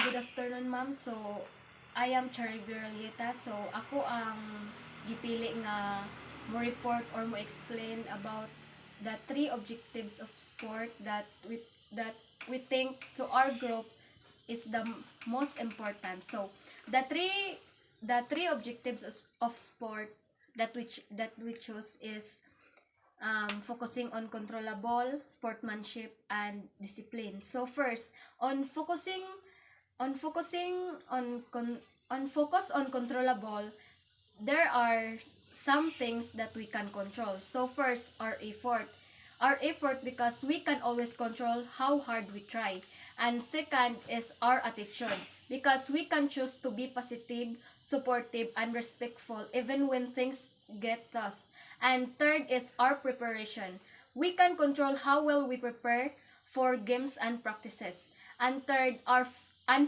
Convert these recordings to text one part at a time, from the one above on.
Good afternoon, ma'am. So, I am Cherry Biralieta. So, ako ang gipili nga mo report or mo explain about the 3 objectives of sport that we think to our group is the most important. So, the three objectives of sport that we choose is focusing on controllable sportsmanship and discipline. So first, on focusing on focus on controllable, there are some things that we can control. So first, our effort because we can always control how hard we try. And second is our attitude because we can choose to be positive, supportive, and respectful even when things get tough. And third is our preparation. We can control how well we prepare for games and practices. And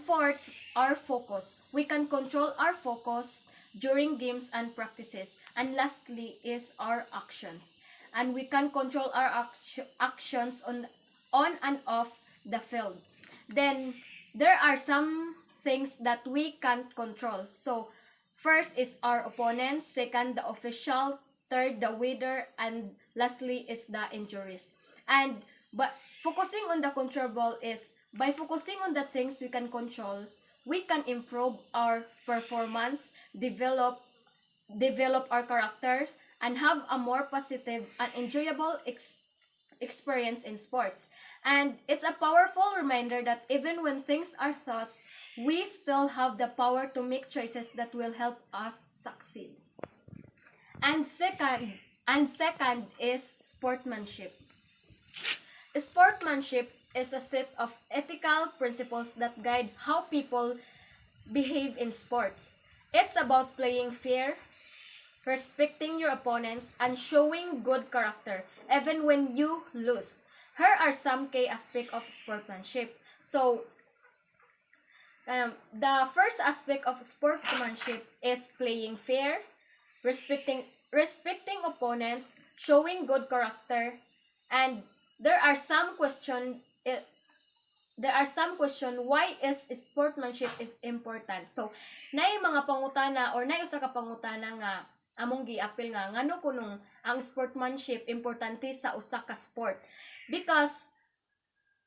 fourth, our focus. We can control our focus during games and practices. And lastly is our actions. And we can control our actions on and off the field. Then there are some things that we can't control. So first is our opponent, second the official, third the weather, and lastly is the injuries. And but focusing on the controllable is by focusing on the things we can control, we can improve our performance, develop our character, and have a more positive and enjoyable experience in sports. And it's a powerful reminder that even when things are tough, we still have the power to make choices that will help us succeed. And second is sportsmanship. Sportsmanship is a set of ethical principles that guide how people behave in sports. It's about playing fair, respecting your opponents, and showing good character even when you lose. Here are some key aspects of sportsmanship. So, the first aspect of sportsmanship is playing fair, respecting opponents, showing good character, and there are some question why is sportsmanship is important. So nay mga pangutana or nay usa ka pangutana nga among giapil nga ngano kunong ang sportsmanship importante sa usa ka sport. Because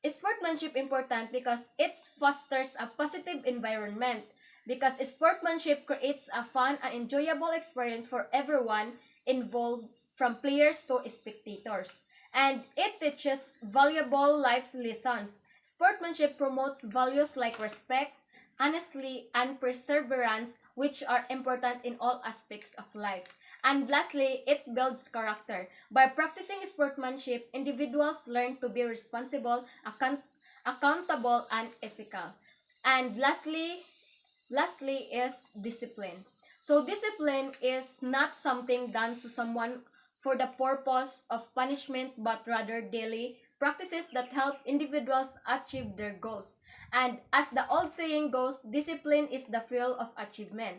sportsmanship important because it fosters a positive environment. Because sportsmanship creates a fun and enjoyable experience for everyone involved, from players to spectators. And it teaches valuable life lessons. Sportsmanship promotes values like respect, honesty, and perseverance, which are important in all aspects of life. And lastly, it builds character. By practicing sportsmanship, individuals learn to be responsible, accountable, and ethical. And lastly is discipline. So discipline is not something done to someone for the purpose of punishment, but rather daily practices that help individuals achieve their goals. And as the old saying goes, discipline is the fuel of achievement.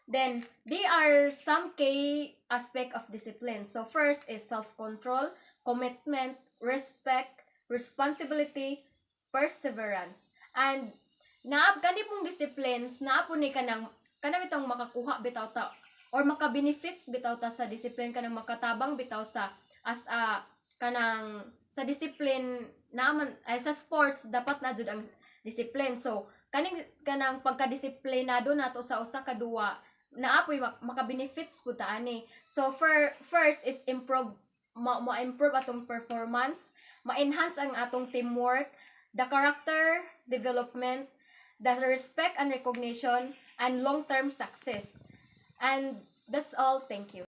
Then, there are some key aspects of discipline. So first is self-control, commitment, respect, responsibility, perseverance. And gani pong disciplines, naapon ni kanang itong makakuha bitaw ta or maka-benefits bitaw ta sa discipline, kanang makatabang bitaw sa as a kanang sa discipline naman ay sa sports dapat na jud ang discipline. So kanang pagka-disiplinado nato sa usa ka duwa naapoy maka-benefits pud ta ani. So first is ma-improve atong performance, ma-enhance ang atong teamwork, the character development, the respect and recognition, and long-term success. And that's all. Thank you.